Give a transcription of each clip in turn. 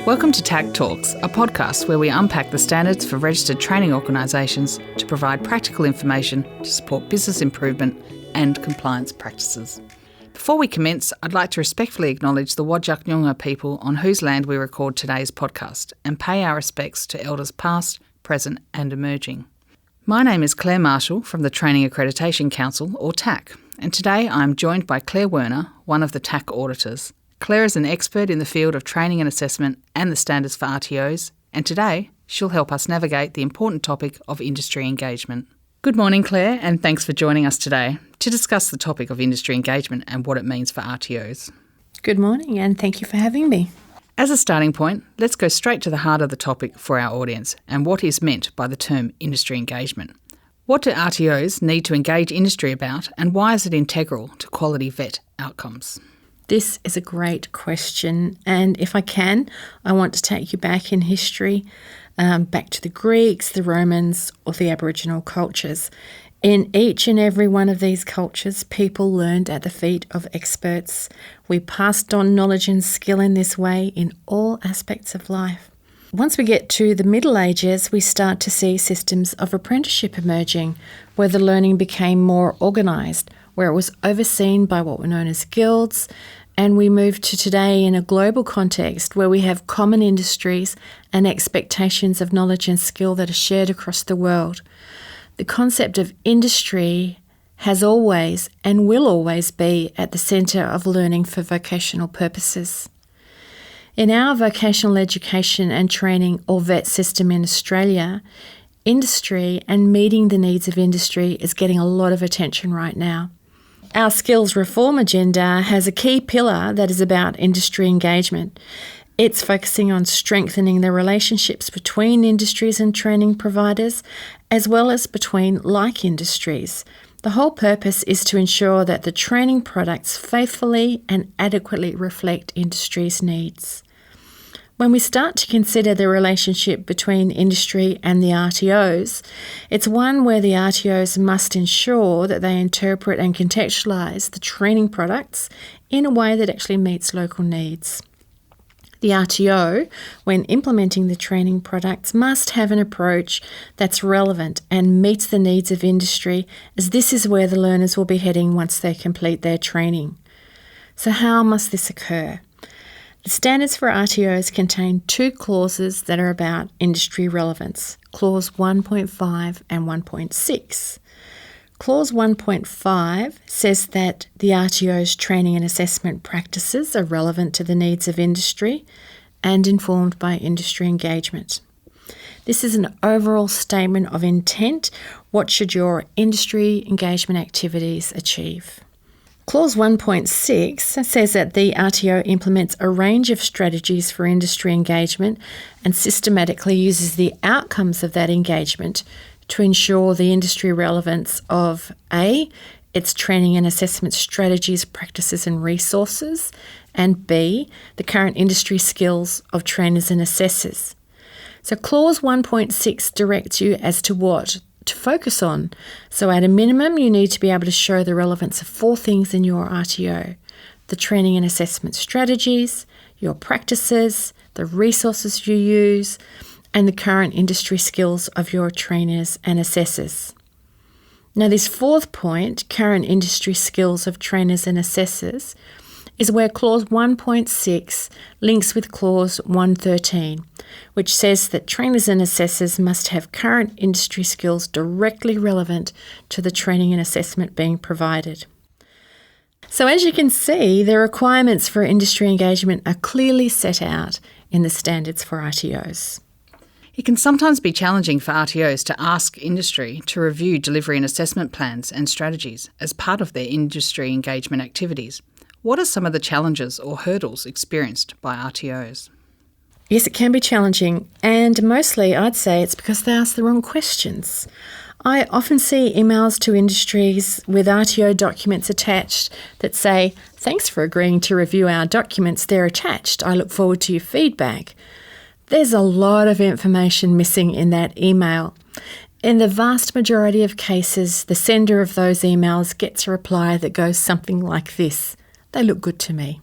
Welcome to TAC Talks, a podcast where we unpack the standards for registered training organisations to provide practical information to support business improvement and compliance practices. Before we commence, I'd like to respectfully acknowledge the Whadjuk Noongar people on whose land we record today's podcast and pay our respects to elders past, present and emerging. My name is Claire Marshall from the Training Accreditation Council, or TAC, and today I'm joined by Claire Werner, one of the TAC auditors. Claire is an expert in the field of training and assessment and the standards for RTOs, and today she'll help us navigate the important topic of industry engagement. Good morning, Claire, and thanks for joining us today to discuss the topic of industry engagement and what it means for RTOs. Good morning, and thank you for having me. As a starting point, let's go straight to the heart of the topic for our audience and what is meant by the term industry engagement. What do RTOs need to engage industry about, and why is it integral to quality vet outcomes? This is a great question, and if I can, I want to take you back in history, back to the Greeks, the Romans, or the Aboriginal cultures. In each and every one of these cultures, people learned at the feet of experts. We passed on knowledge and skill in this way in all aspects of life. Once we get to the Middle Ages, we start to see systems of apprenticeship emerging, where the learning became more organised, where it was overseen by what were known as guilds, and we move to today in a global context where we have common industries and expectations of knowledge and skill that are shared across the world. The concept of industry has always and will always be at the centre of learning for vocational purposes. In our vocational education and training or VET system in Australia, industry and meeting the needs of industry is getting a lot of attention right now. Our skills reform agenda has a key pillar that is about industry engagement. It's focusing on strengthening the relationships between industries and training providers, as well as between like industries. The whole purpose is to ensure that the training products faithfully and adequately reflect industry's needs. When we start to consider the relationship between industry and the RTOs, it's one where the RTOs must ensure that they interpret and contextualise the training products in a way that actually meets local needs. The RTO, when implementing the training products, must have an approach that's relevant and meets the needs of industry, as this is where the learners will be heading once they complete their training. So how must this occur? The standards for RTOs contain two clauses that are about industry relevance, Clause 1.5 and 1.6. Clause 1.5 says that the RTO's training and assessment practices are relevant to the needs of industry and informed by industry engagement. This is an overall statement of intent. What should your industry engagement activities achieve? Clause 1.6 says that the RTO implements a range of strategies for industry engagement and systematically uses the outcomes of that engagement to ensure the industry relevance of A, its training and assessment strategies, practices and resources, and B, the current industry skills of trainers and assessors. So Clause 1.6 directs you as to what to focus on. So at a minimum, you need to be able to show the relevance of four things in your RTO: the training and assessment strategies, your practices, the resources you use, and the current industry skills of your trainers and assessors. Now, this fourth point, current industry skills of trainers and assessors, is where Clause 1.6 links with Clause 113, which says that trainers and assessors must have current industry skills directly relevant to the training and assessment being provided. So as you can see, the requirements for industry engagement are clearly set out in the standards for RTOs. It can sometimes be challenging for RTOs to ask industry to review delivery and assessment plans and strategies as part of their industry engagement activities. What are some of the challenges or hurdles experienced by RTOs? Yes, it can be challenging, and mostly I'd say it's because they ask the wrong questions. I often see emails to industries with RTO documents attached that say, "Thanks for agreeing to review our documents. They're attached. I look forward to your feedback." There's a lot of information missing in that email. In the vast majority of cases, the sender of those emails gets a reply that goes something like this: "They look good to me."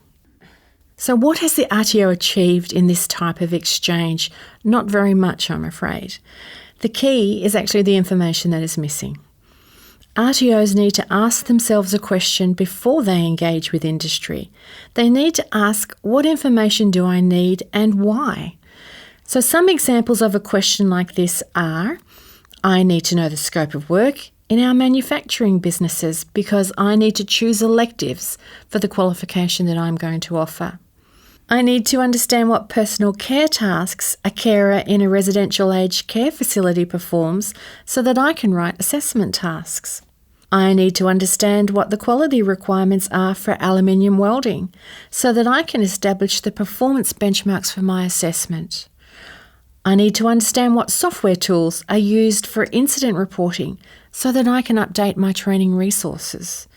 So what has the RTO achieved in this type of exchange? Not very much, I'm afraid. The key is actually the information that is missing. RTOs need to ask themselves a question before they engage with industry. They need to ask, what information do I need and why? So some examples of a question like this are, I need to know the scope of work in our manufacturing businesses because I need to choose electives for the qualification that I'm going to offer. I need to understand what personal care tasks a carer in a residential aged care facility performs so that I can write assessment tasks. I need to understand what the quality requirements are for aluminium welding so that I can establish the performance benchmarks for my assessment. I need to understand what software tools are used for incident reporting so that I can update my training resources.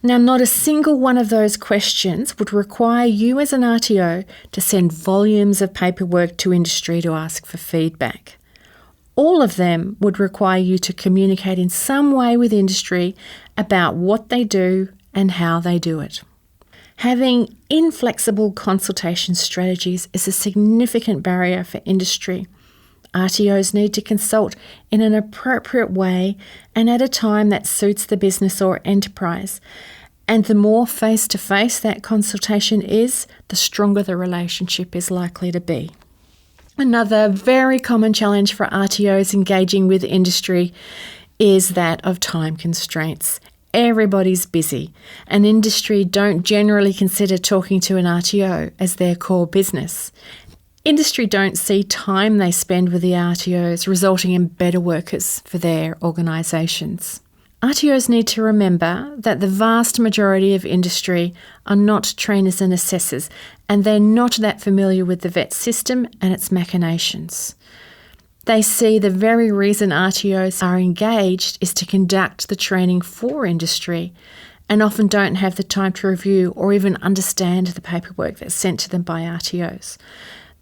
Now, not a single one of those questions would require you as an RTO to send volumes of paperwork to industry to ask for feedback. All of them would require you to communicate in some way with industry about what they do and how they do it. Having inflexible consultation strategies is a significant barrier for industry. RTOs need to consult in an appropriate way and at a time that suits the business or enterprise. And the more face-to-face that consultation is, the stronger the relationship is likely to be. Another very common challenge for RTOs engaging with industry is that of time constraints. Everybody's busy, and industry don't generally consider talking to an RTO as their core business. Industry don't see time they spend with the RTOs resulting in better workers for their organisations. RTOs need to remember that the vast majority of industry are not trainers and assessors, and they're not that familiar with the VET system and its machinations. They see the very reason RTOs are engaged is to conduct the training for industry and often don't have the time to review or even understand the paperwork that's sent to them by RTOs.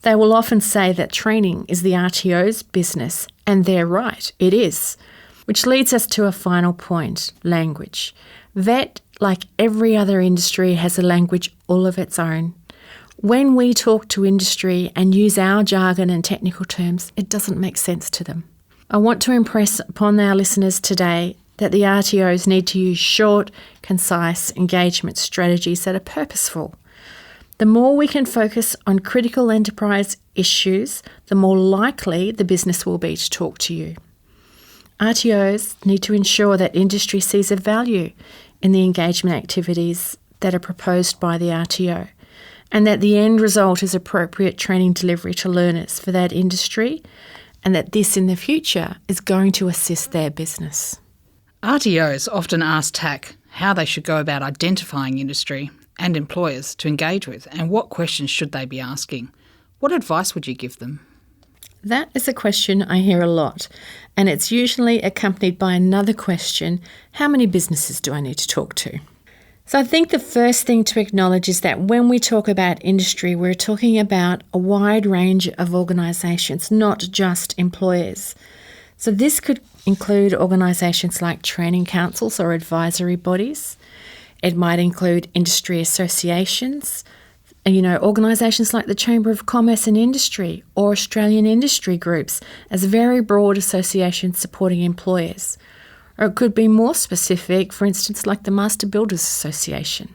They will often say that training is the RTO's business, and they're right, it is. Which leads us to a final point, language. VET, like every other industry, has a language all of its own. When we talk to industry and use our jargon and technical terms, it doesn't make sense to them. I want to impress upon our listeners today that the RTOs need to use short, concise engagement strategies that are purposeful. The more we can focus on critical enterprise issues, the more likely the business will be to talk to you. RTOs need to ensure that industry sees a value in the engagement activities that are proposed by the RTO, and that the end result is appropriate training delivery to learners for that industry, and that this in the future is going to assist their business. RTOs often ask TAC how they should go about identifying industry and employers to engage with, and what questions should they be asking. What advice would you give them? That is a question I hear a lot, and it's usually accompanied by another question, how many businesses do I need to talk to? So I think the first thing to acknowledge is that when we talk about industry, we're talking about a wide range of organisations, not just employers. So this could include organisations like training councils or advisory bodies. It might include industry associations, organisations like the Chamber of Commerce and Industry or Australian industry groups as very broad associations supporting employers. Or it could be more specific, for instance, like the Master Builders Association.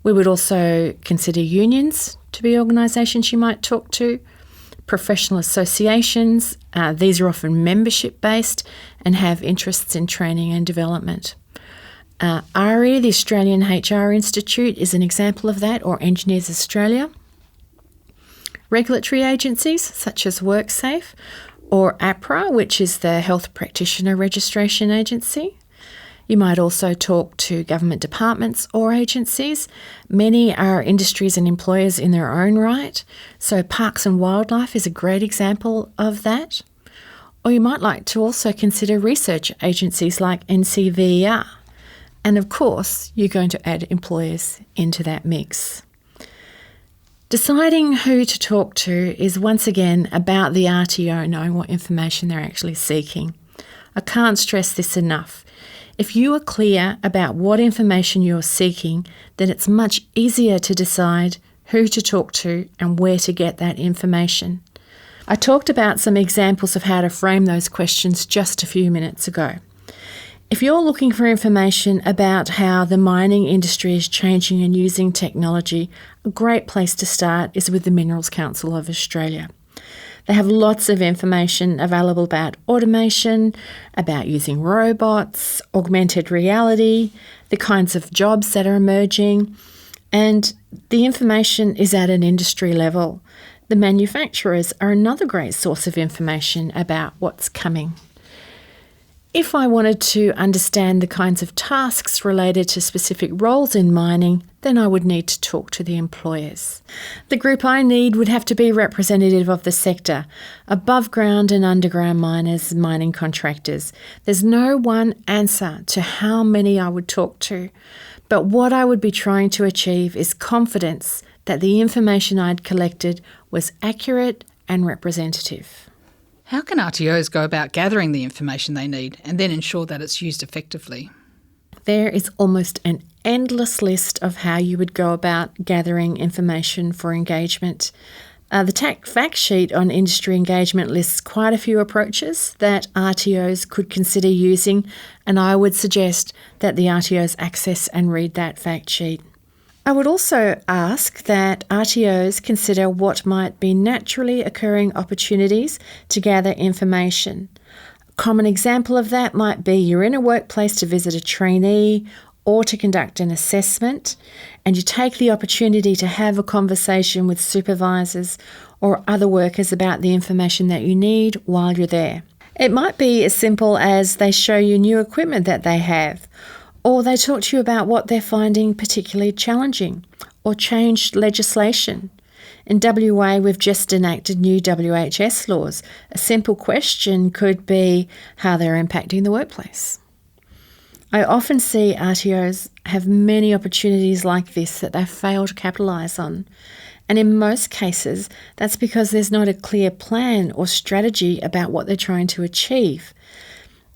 We would also consider unions to be organisations you might talk to, professional associations. These are often membership-based and have interests in training and development. ARI, the Australian HR Institute, is an example of that, or Engineers Australia. Regulatory agencies such as WorkSafe, or APRA, which is the Health Practitioner Registration Agency. You might also talk to government departments or agencies. Many are industries and employers in their own right, so Parks and Wildlife is a great example of that. Or you might like to also consider research agencies like NCVER. And of course, you're going to add employers into that mix. Deciding who to talk to is once again about the RTO knowing what information they're actually seeking. I can't stress this enough. If you are clear about what information you're seeking, then it's much easier to decide who to talk to, and where to get that information. I talked about some examples of how to frame those questions just a few minutes ago. If you're looking for information about how the mining industry is changing and using technology, a great place to start is with the Minerals Council of Australia. They have lots of information available about automation, about using robots, augmented reality, the kinds of jobs that are emerging, and the information is at an industry level. The manufacturers are another great source of information about what's coming. If I wanted to understand the kinds of tasks related to specific roles in mining, then I would need to talk to the employers. The group I need would have to be representative of the sector, above ground and underground miners, mining contractors. There's no one answer to how many I would talk to, but what I would be trying to achieve is confidence that the information I'd collected was accurate and representative. How can RTOs go about gathering the information they need and then ensure that it's used effectively? There is almost an endless list of how you would go about gathering information for engagement. The TAC fact sheet on industry engagement lists quite a few approaches that RTOs could consider using, and I would suggest that the RTOs access and read that fact sheet. I would also ask that RTOs consider what might be naturally occurring opportunities to gather information. A common example of that might be you're in a workplace to visit a trainee or to conduct an assessment, and you take the opportunity to have a conversation with supervisors or other workers about the information that you need while you're there. It might be as simple as they show you new equipment that they have, or they talk to you about what they're finding particularly challenging, or changed legislation. In WA, we've just enacted new WHS laws. A simple question could be how they're impacting the workplace. I often see RTOs have many opportunities like this that they fail to capitalise on. And in most cases, that's because there's not a clear plan or strategy about what they're trying to achieve.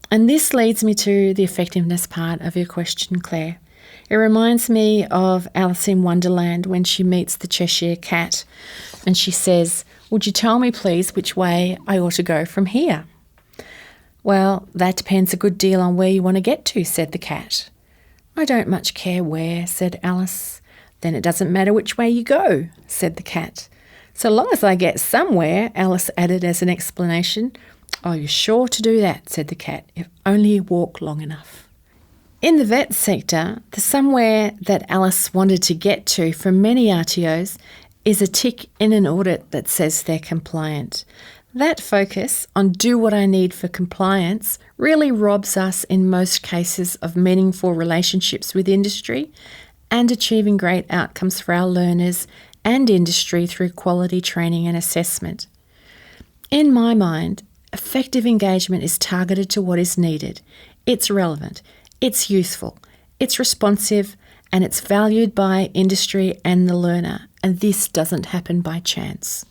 And this leads me to the effectiveness part of your question, Claire. It reminds me of Alice in Wonderland when she meets the Cheshire Cat and she says, "Would you tell me please which way I ought to go from here?" "Well, that depends a good deal on where you want to get to," said the cat. "I don't much care where," said Alice. "Then it doesn't matter which way you go," said the cat. "So long as I get somewhere," Alice added as an explanation. "Oh, you're sure to do that," said the cat, "if only you walk long enough." In the vet sector, the somewhere that Alice wanted to get to for many RTOs is a tick in an audit that says they're compliant. That focus on do what I need for compliance really robs us in most cases of meaningful relationships with industry and achieving great outcomes for our learners and industry through quality training and assessment. In my mind, effective engagement is targeted to what is needed. It's relevant, it's useful, it's responsive, and it's valued by industry and the learner, and this doesn't happen by chance.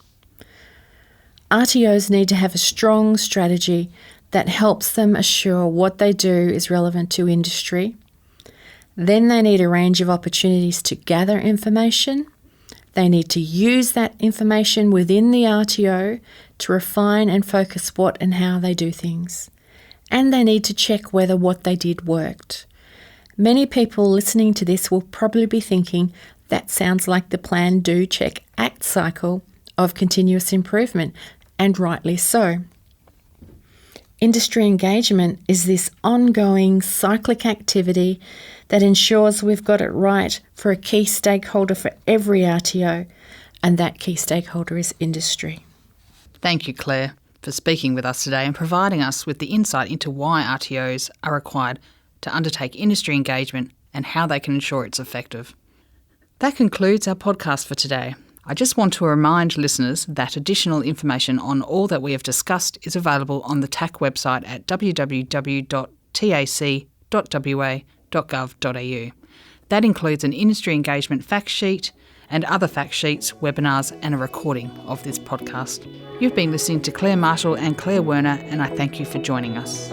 RTOs need to have a strong strategy that helps them assure what they do is relevant to industry. Then they need a range of opportunities to gather information. They need to use that information within the RTO to refine and focus what and how they do things. And they need to check whether what they did worked. Many people listening to this will probably be thinking that sounds like the plan, do, check, act cycle of continuous improvement, and rightly so. Industry engagement is this ongoing cyclic activity that ensures we've got it right for a key stakeholder for every RTO, and that key stakeholder is industry. Thank you, Claire, for speaking with us today and providing us with the insight into why RTOs are required to undertake industry engagement and how they can ensure it's effective. That concludes our podcast for today. I just want to remind listeners that additional information on all that we have discussed is available on the TAC website at www.tac.wa.gov.au. That includes an industry engagement fact sheet and other fact sheets, webinars and a recording of this podcast. You've been listening to Claire Marshall and Claire Werner, and I thank you for joining us.